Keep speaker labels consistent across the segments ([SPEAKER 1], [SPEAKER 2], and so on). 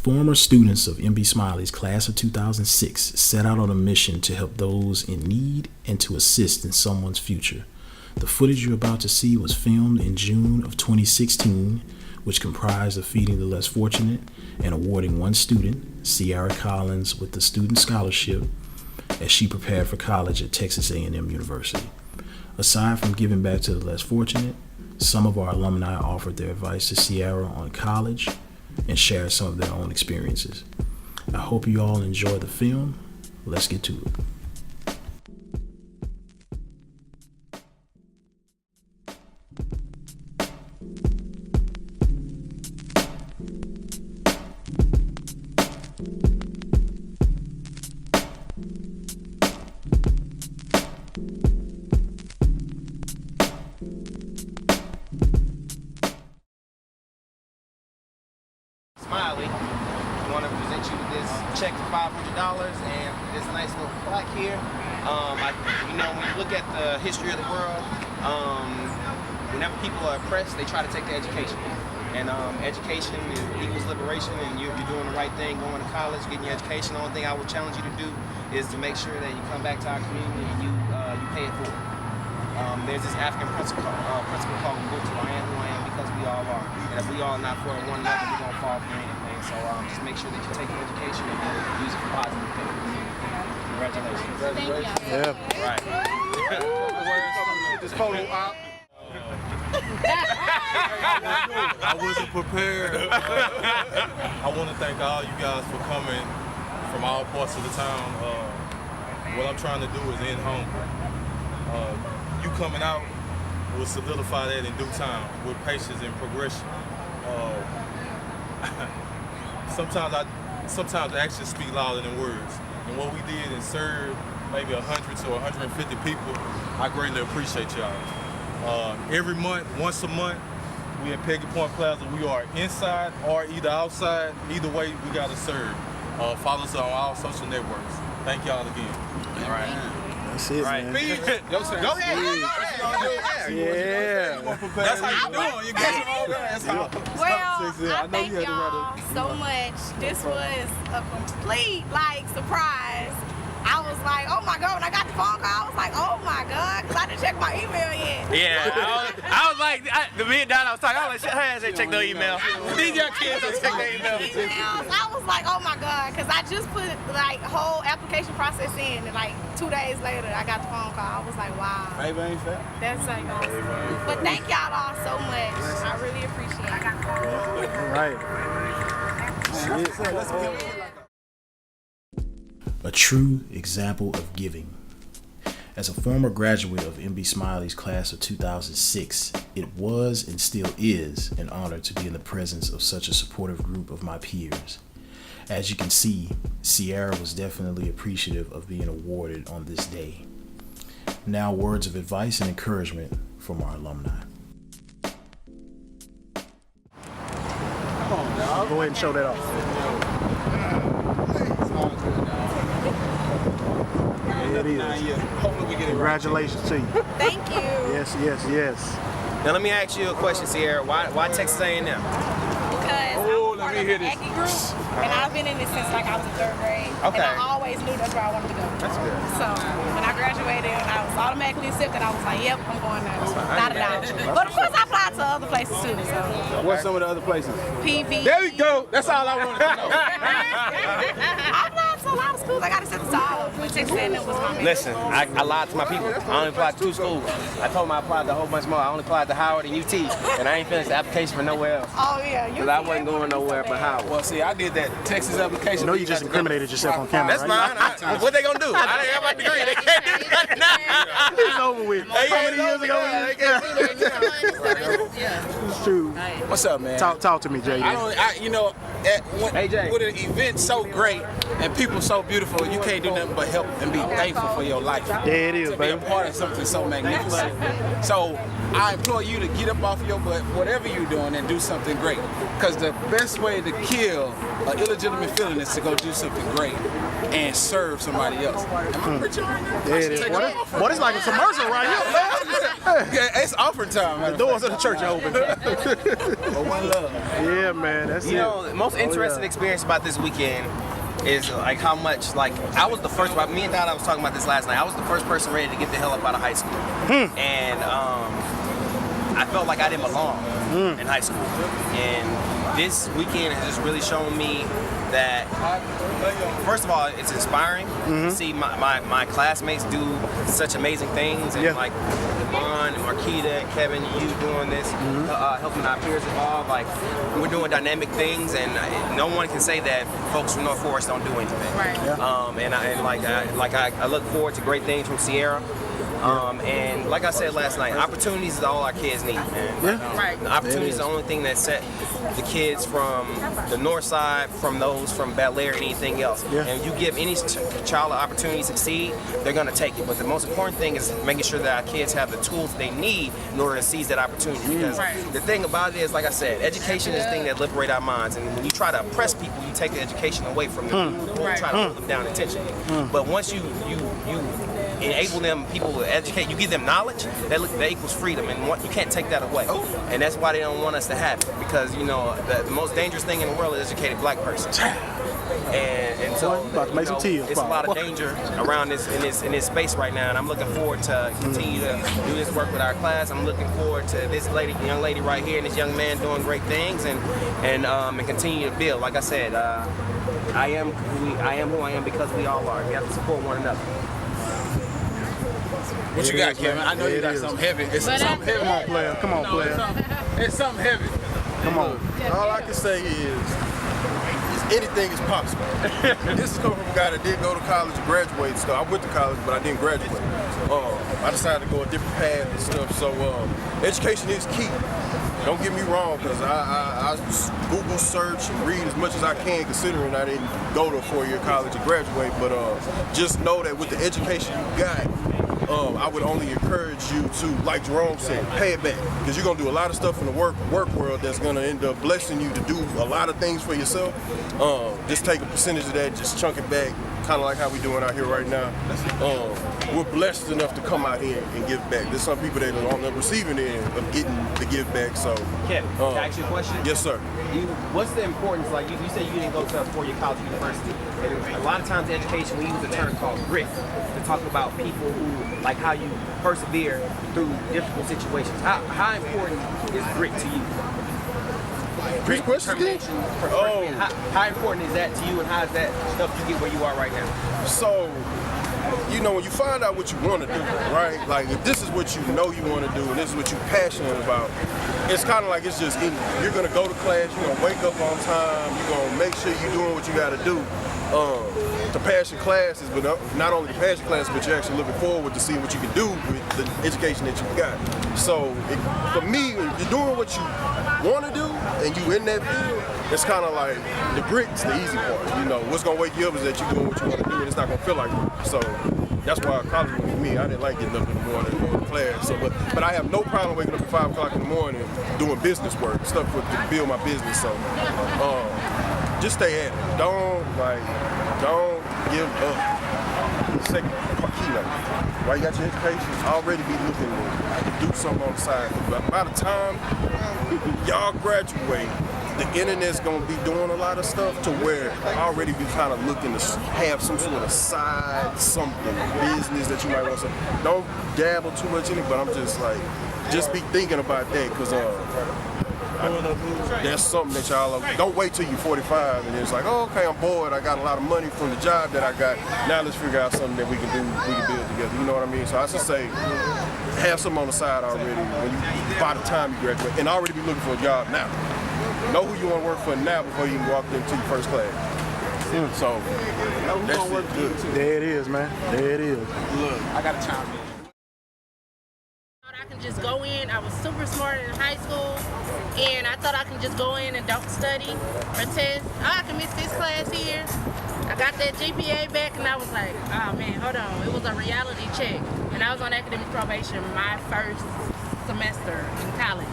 [SPEAKER 1] Former students of MB Smiley's class of 2006 set out on a mission to help those in need and to assist in someone's future. The footage you're about to see was filmed in June of 2016, which comprised of feeding the less fortunate and awarding one student, Sierra Collins, with the student scholarship as she prepared for college at Texas A&M University. Aside from giving back to the less fortunate, some of our alumni offered their advice to Sierra on college and shared some of their own experiences. I hope you all enjoy the film. Let's get to it.
[SPEAKER 2] Smiley, we want to present you with this check for $500 and this nice little plaque here. When you look at the history of the world, whenever people are oppressed, they try to take their education. And education equals liberation, and you're doing the right thing, going to college, getting your education. The only thing I would challenge you to do is to make sure that you come back to our community and you pay it forward. There's this African principle called go to I am who I am because we all are. And if we all not for one another, we're going to fall for anything. So just make sure that you take your education and use it for positive things. Congratulations.
[SPEAKER 3] Thank you.
[SPEAKER 4] Yeah.
[SPEAKER 2] Right.
[SPEAKER 4] This photo op. I wasn't prepared. I want to thank all you guys for coming from all parts of the town. What I'm trying to do is end hunger. You coming out will solidify that in due time with patience and progression. Sometimes actions speak louder than words. And what we did and served maybe 100 to 150 people, I greatly appreciate y'all. Every month, once a month, we at Peggy Point Plaza. We are inside or either outside. Either way, we got to serve. Follow us on all social networks. Thank y'all again.
[SPEAKER 2] All right.
[SPEAKER 1] That's it,
[SPEAKER 2] Right.
[SPEAKER 1] man.
[SPEAKER 2] Go ahead.
[SPEAKER 1] Yeah.
[SPEAKER 4] That's how you doing. You get all that. That's how.
[SPEAKER 3] Well, I thank y'all so much. This was a complete surprise. I was like, oh my God, when I got the phone call, I was like, oh my God, because I didn't check my email yet.
[SPEAKER 2] Yeah, I was like, me and Don, I was talking, I was like, her ass ain't check no email. These young kids don't check their email.
[SPEAKER 3] I was like, oh my God, because I just put whole application process in, and 2 days later, I got the phone call. I was like, wow.
[SPEAKER 4] Favor ain't fair.
[SPEAKER 3] That's like awesome. But thank y'all all so much. I really appreciate it.
[SPEAKER 1] All right.
[SPEAKER 4] Let's go.
[SPEAKER 1] A true example of giving. As a former graduate of MB Smiley's class of 2006, it was and still is an honor to be in the presence of such a supportive group of my peers. As you can see, Sierra was definitely appreciative of being awarded on this day. Now, words of advice and encouragement from our alumni.
[SPEAKER 4] Come on, dog.
[SPEAKER 1] Go ahead and show that off. It is.
[SPEAKER 4] Hopefully we get it.
[SPEAKER 1] Congratulations to you.
[SPEAKER 3] Thank you.
[SPEAKER 1] Yes, yes, yes.
[SPEAKER 2] Now let me ask you a question, Sierra. Why Texas A&M?
[SPEAKER 3] Because I'm part of the Aggie group, and I've been in this since I was in 3rd grade.
[SPEAKER 2] Okay.
[SPEAKER 3] And I always knew that's where I wanted to go.
[SPEAKER 2] That's good.
[SPEAKER 3] So when I graduated and I was automatically accepted, I was like, yep, I'm going there. Not a doubt. But of course I applied to other places too. So
[SPEAKER 4] What's some of the other places?
[SPEAKER 3] PV.
[SPEAKER 4] There you go. That's all I wanted to know.
[SPEAKER 3] I applied to a lot of schools. I got accepted to all of them. But Texas A&M was my main.
[SPEAKER 2] Listen, I lied to my people. I only applied to 2 schools. I told them I applied to a whole bunch more. I only applied to Howard and UT, and I ain't finished the application for nowhere else.
[SPEAKER 3] Oh yeah.
[SPEAKER 2] Because I wasn't going nowhere but Howard.
[SPEAKER 4] Well, see, I did that Texas application.
[SPEAKER 1] I know you just incriminated yourself on camera,
[SPEAKER 2] That's
[SPEAKER 1] right?
[SPEAKER 2] fine. What they gonna do? I didn't have my degree. They can't do nothing now.
[SPEAKER 1] It's over with. How many years ago?
[SPEAKER 2] They can't do that now.
[SPEAKER 1] It's true.
[SPEAKER 4] What's up, man?
[SPEAKER 1] Talk to me, JD.
[SPEAKER 2] AJ.
[SPEAKER 4] With an event so great and people so beautiful, you can't do nothing but help and be thankful for your life.
[SPEAKER 1] There it is,
[SPEAKER 4] To be a
[SPEAKER 1] baby.
[SPEAKER 4] part of something so magnificent. So
[SPEAKER 5] I implore you to get up off your butt, whatever you're doing, and do something great. Because the best way to kill an illegitimate feeling is to go do something great and serve somebody else. Am I preaching right now?
[SPEAKER 6] There it is. What is like a commercial right here?
[SPEAKER 5] Yeah, it's offer time.
[SPEAKER 6] The doors of the church are open.
[SPEAKER 5] But one love.
[SPEAKER 6] Yeah, man. That's
[SPEAKER 2] You know, the most interesting experience about this weekend is like how much, like, I was the first, me and Dad, I was talking about this last night, I was the first person ready to get the hell up out of high school. And I felt like I didn't belong in high school. And this weekend has just really shown me that, first of all, it's inspiring to see my classmates do such amazing things, and like Devon and Marquita and Kevin, you doing this, helping our peers evolve. Like, we're doing dynamic things, and no one can say that folks from North Forest don't do anything.
[SPEAKER 3] Right.
[SPEAKER 2] I look forward to great things from Sierra. And like I said last night, opportunities is all our kids need, man.
[SPEAKER 3] Right.
[SPEAKER 2] The opportunity is the only thing that set the kids from the north side from those from Bel Air and anything else. And you give any child an opportunity to succeed, they're going to take it. But the most important thing is making sure that our kids have the tools they need in order to seize that opportunity. Because the thing about it is, like I said, education is the thing that liberates our minds. And when you try to oppress people, you take the education away from them. You try to hold them down intentionally. But once you enable them, people to educate, you give them knowledge, that equals freedom, and you can't take that away. And that's why they don't want us to have it, because, you know, the most dangerous thing in the world is an educated black person. And so, it's a lot of danger around this in this space right now, and I'm looking forward to continue to do this work with our class. I'm looking forward to this young lady right here and this young man doing great things, and continue to build. Like I said, I am who I am because we all are. We have to support one another.
[SPEAKER 5] What you got, Kevin? I know you got something heavy. It's something heavy.
[SPEAKER 6] Come on, player. Come on, player.
[SPEAKER 5] It's something heavy.
[SPEAKER 6] Come on.
[SPEAKER 7] All I can say is anything is possible. This is coming from a guy that didn't go to college and graduate and stuff. I went to college, but I didn't graduate. I decided to go a different path and stuff. So education is key. Don't get me wrong, because I Google search and read as much as I can, considering I didn't go to a 4-year college and graduate. But just know that with the education you got, I would only encourage you to, like Jerome said, pay it back. Because you're going to do a lot of stuff in the work world that's going to end up blessing you to do a lot of things for yourself. Just take a percentage of that, just chunk it back, kind of like how we're doing out here right now. We're blessed enough to come out here and give back. There's some people that are on the receiving end of getting the give back. So,
[SPEAKER 2] Kevin, can I ask you a question?
[SPEAKER 7] Yes, sir.
[SPEAKER 2] What's the importance, like you said you didn't go to a 4-year college university, and a lot of times in education we use a term called grit to talk about people who, like how you persevere through difficult situations. How important is grit to you?
[SPEAKER 7] Great question.
[SPEAKER 2] How important is that to you, and how does that help you get where you are right now?
[SPEAKER 7] So, you know, when you find out what you want to do, right? Like, if this is what you know you want to do and this is what you're passionate about, it's kind of like it's just in you. You're going to go to class, you're going to wake up on time, you're going to make sure you're doing what you got to do. The passion classes, but not only the passion classes, but you're actually looking forward to seeing what you can do with the education that you got. So, for me, if you're doing what you want to do and you in that field, it's kind of like the grit's the easy part. You know, what's going to wake you up is that you're doing what you want to do, and it's not going to feel like it. So that's why college was for me. I didn't like getting up in the morning and going to class. So, but I have no problem waking up at 5 o'clock in the morning doing business work, stuff to build my business. So just stay at it. Don't give up. Second keynote. While you got your education, already be looking to do something on the side. By the time y'all graduate, the internet's gonna be doing a lot of stuff to where I already be kind of looking to have some sort of side something, business that you might want to. Don't dabble too much in it, but I'm just like, just be thinking about that, because that's something that y'all don't wait till you're 45 and it's like, oh, okay, I'm bored. I got a lot of money from the job that I got. Now let's figure out something that we can do. We can build together. You know what I mean? So I should say, have something on the side already by the time you graduate, and already be looking for a job now. Know who you want to work for now before you walk into your first class. So that's it. Good.
[SPEAKER 6] There it is, man. There it is.
[SPEAKER 5] Look, I got to chime in.
[SPEAKER 8] I can just go in. I was super smart in high school, and I thought I can just go in and don't study or test. Oh, I can miss this class here. I got that GPA back, and I was like, oh man, hold on. It was a reality check, and I was on academic probation my first semester in college,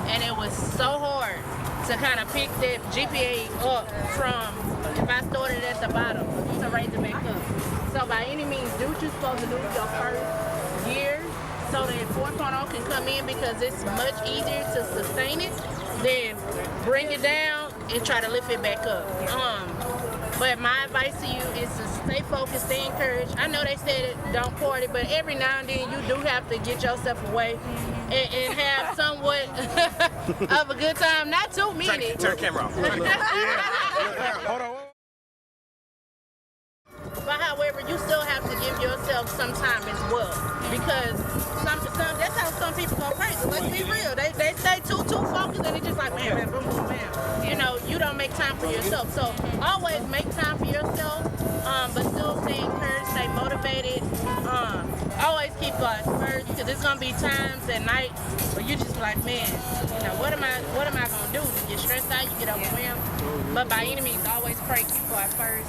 [SPEAKER 8] and it was so hard to kind of pick that GPA up from if I started at the bottom to raise it back up. So by any means, do what you're supposed to do your first year so that 4.0 can come in, because it's much easier to sustain it than bring it down and try to lift it back up. But my advice to you is to stay focused, stay encouraged. I know they said don't party, but every now and then you do have to get yourself away and have somewhat of a good time. Not too many.
[SPEAKER 2] Turn the camera off.
[SPEAKER 6] Hold on.
[SPEAKER 8] But however, you still have to give yourself some time as well, because that's how some people go crazy. Let's be real. They stay too focused, and it's just like, man, boom, boom, bam. You know, you don't make time for yourself. So always make time for yourself, but still stay encouraged, stay motivated. Always keep God first, because there's gonna be times at night where you just like, man, you know, what am I gonna do? You get stressed out, you get overwhelmed. But by any means, always pray, keep God first.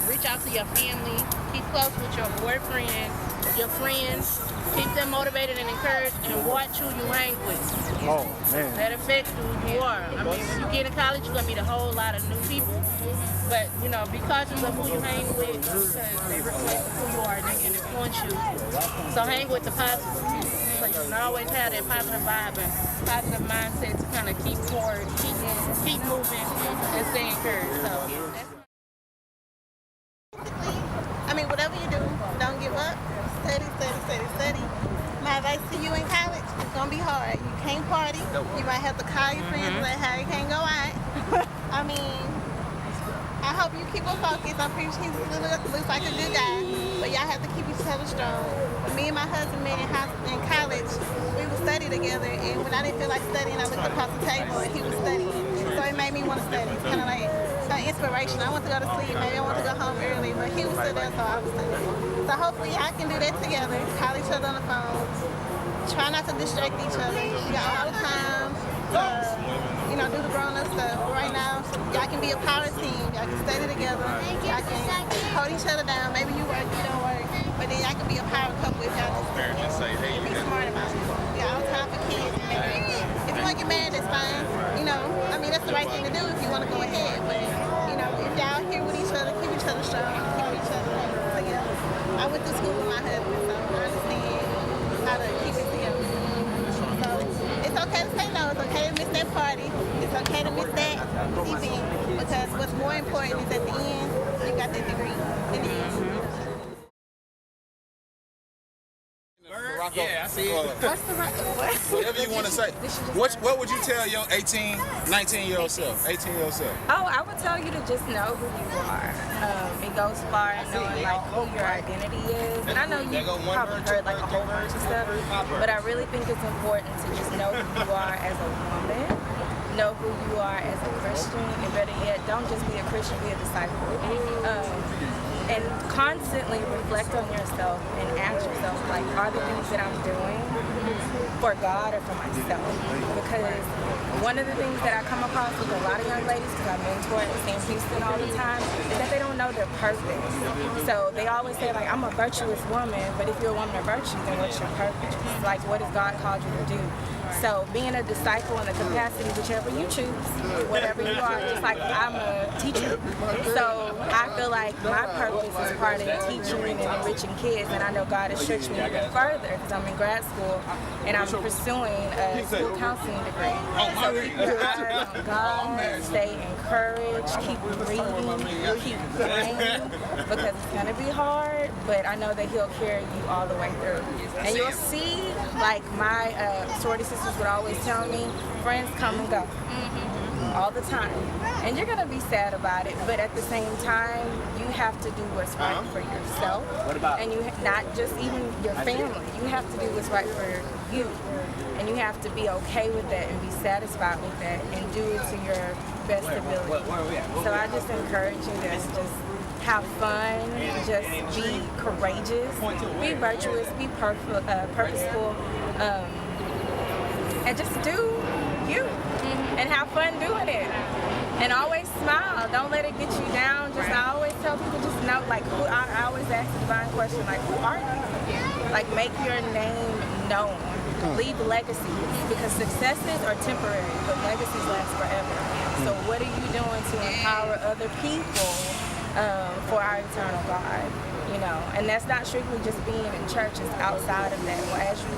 [SPEAKER 8] Reach out to your family, keep close with your boyfriend, your friends, keep them motivated and encouraged, and watch who you hang with.
[SPEAKER 6] Oh, man.
[SPEAKER 8] That affects who you are. I mean, when you get in college, you're gonna meet a whole lot of new people, but you know, be cautious of who you hang with, because they reflect who you are and they can influence you. So hang with the positive people, so you can always have that positive vibe and positive mindset to kind of keep forward, keep moving, and stay encouraged. So.
[SPEAKER 9] I mean, whatever you do, don't give up. Study, study, study, study. My advice to you in college, it's gonna be hard. You can't party. You might have to call your friends and say, hey, you can't go out. I mean, I hope you keep him focused. I'm pretty sure he looks like a good guy, but y'all have to keep each other strong. When me and my husband met in college, we would study together, and when I didn't feel like studying, I looked across the table and he was studying. So it made me want to study. It's kind of like an inspiration. I want to go to sleep, maybe I want to go home early, but he was still there, so I was studying. So hopefully I can do that together, call each other on the phone, try not to distract each other. We got all the time to, you know, do the grown-up stuff. Right now, y'all can be a power team. Y'all can study together. Y'all can hold each other down. Maybe you work, you don't work, but then y'all can be a power couple if y'all just be smart about it. We got all the time for kids. If you want to get married, that's fine. You know, I mean, that's the right thing to do if you want to go ahead. But, you know, if y'all here with each other, keep each other strong, keep each other together. I went to school with my husband, so I understand how to keep it together. So it's okay to say no. It's okay to miss that party. It's okay to miss that event, because what's more important is at the end, you got that degree. In the end.
[SPEAKER 5] Yeah, I see it.
[SPEAKER 9] What's the right?
[SPEAKER 5] Whatever you want to say. What would you tell your 18, 19-year-old self, 18-year-old self?
[SPEAKER 10] Oh, I would tell you to just know who you are. It goes far in knowing like who your identity is. And I know you probably heard like a whole bunch of stuff, but I really think it's important to just know who you are as a woman, know who you are as a Christian, and better yet, don't just be a Christian, be a disciple. And constantly reflect on yourself and ask yourself, like, are the things that I'm doing for God or for myself? Because one of the things that I come across with a lot of young ladies, because I mentor at St. Houston all the time, is that they don't know their purpose. So they always say, like, I'm a virtuous woman, but if you're a woman of virtue, then what's your purpose? Like, what has God called you to do? So being a disciple in the capacity, whichever you choose, whatever you are, just like I'm a teacher. So I feel like my purpose is part of teaching and enriching kids, and I know God has stretched me even further because I'm in grad school and I'm pursuing a school counseling degree. So keep your eyes on God, stay encouraged, keep reading, keep praying, because it's gonna be hard, but I know that He'll carry you all the way through. And you'll see, like my sorority sisters would always tell me, friends come and go all the time, and you're gonna be sad about it, but at the same time you have to do what's right for yourself, and you not just even your family, you have to do what's right for you, and you have to be okay with that and be satisfied with that and do it to your best ability. So I just encourage you to just have fun, just be courageous, be virtuous, be purposeful, and just do you, and have fun doing it. And always smile. Don't let it get you down. Just I always tell people, just know, like, who. I always ask the divine question, like, who are you? Like, make your name known. leave legacies, because successes are temporary, but legacies last forever. So what are you doing to empower other people for our eternal God? You know, and that's not strictly just being in church, it's outside of that. Well, as you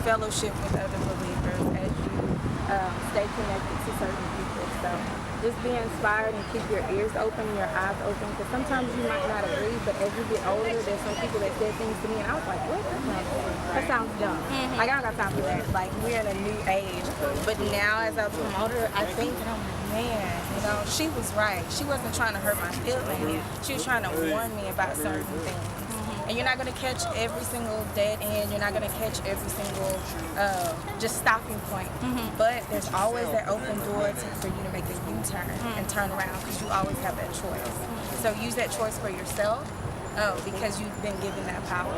[SPEAKER 10] fellowship with other believers, as you stay connected to certain people. So just be inspired and keep your ears open, your eyes open, because sometimes you might not agree, but as you get older, there's some people that said things to me, and I was like, what? That sounds dumb. Like, I don't got time for that. Like, we're in a new age. But now, as I become older, I think that I'm like, man, you know, she was right. She wasn't trying to hurt my feelings. She was trying to warn me about certain things. And you're not going to catch every single dead end. You're not going to catch every single just stopping point. But there's always that open door for you to make a U-turn and turn around, because you always have that choice. So use that choice for yourself because you've been given that power.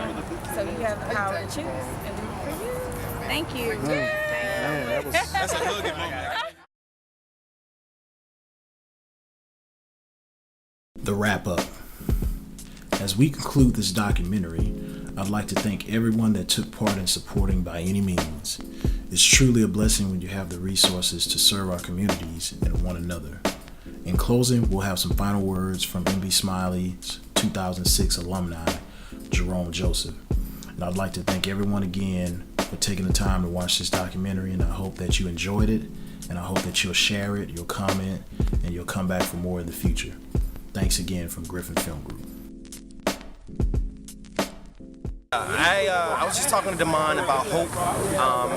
[SPEAKER 10] So you have the power to choose and do it for you.
[SPEAKER 3] Thank you.
[SPEAKER 4] That's a good moment.
[SPEAKER 1] The wrap up. As we conclude this documentary, I'd like to thank everyone that took part in supporting by any means. It's truly a blessing when you have the resources to serve our communities and one another. In closing, we'll have some final words from MB Smiley's 2006 alumni, Jerome Joseph. And I'd like to thank everyone again for taking the time to watch this documentary, and I hope that you enjoyed it, and I hope that you'll share it, you'll comment, and you'll come back for more in the future. Thanks again from Griffin Film Group.
[SPEAKER 2] I was just talking to Damon about hope,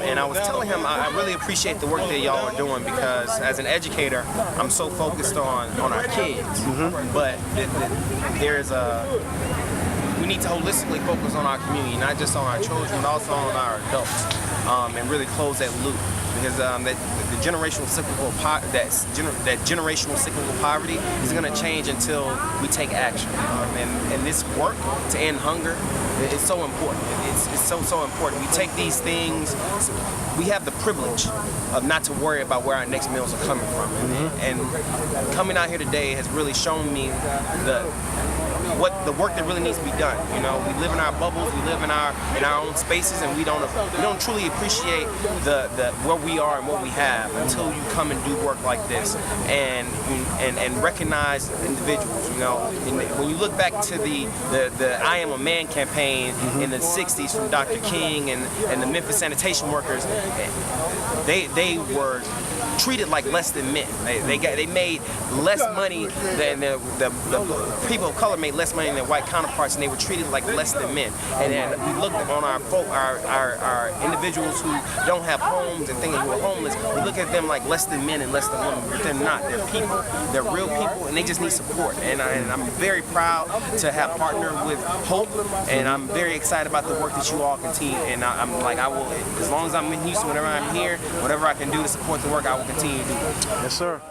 [SPEAKER 2] and I was telling him I really appreciate the work that y'all are doing, because as an educator, I'm so focused on our kids, but we need to holistically focus on our community, not just on our children, but also on our adults, and really close that loop, because the generational cyclical generational cyclical poverty is going to change until we take action, and this work to end hunger is so important. It's so important. We take these things. We have the privilege of not to worry about where our next meals are coming from, and coming out here today has really shown me the work that really needs to be done. You know, we live in our bubbles, we live in our own spaces, and we don't truly appreciate where we are and what we have until you come and do work like this and recognize individuals. You know, when you look back to the I Am a Man campaign in the '60s from Dr. King and the Memphis sanitation workers, they were treated like less than men. They made less money than the people of color made less money than their white counterparts, and they were treated like less than men. And then we looked on our individuals who don't have homes and things who are homeless. We look at them like less than men and less than women, but they're not. They're people. They're real people, and they just need support. And I'm very proud to have partnered with Hope, and I'm very excited about the work that you all continue. And I will, as long as I'm in Houston, whenever I'm here, whatever I can do to support the work, I will continue to do.
[SPEAKER 6] Yes, sir.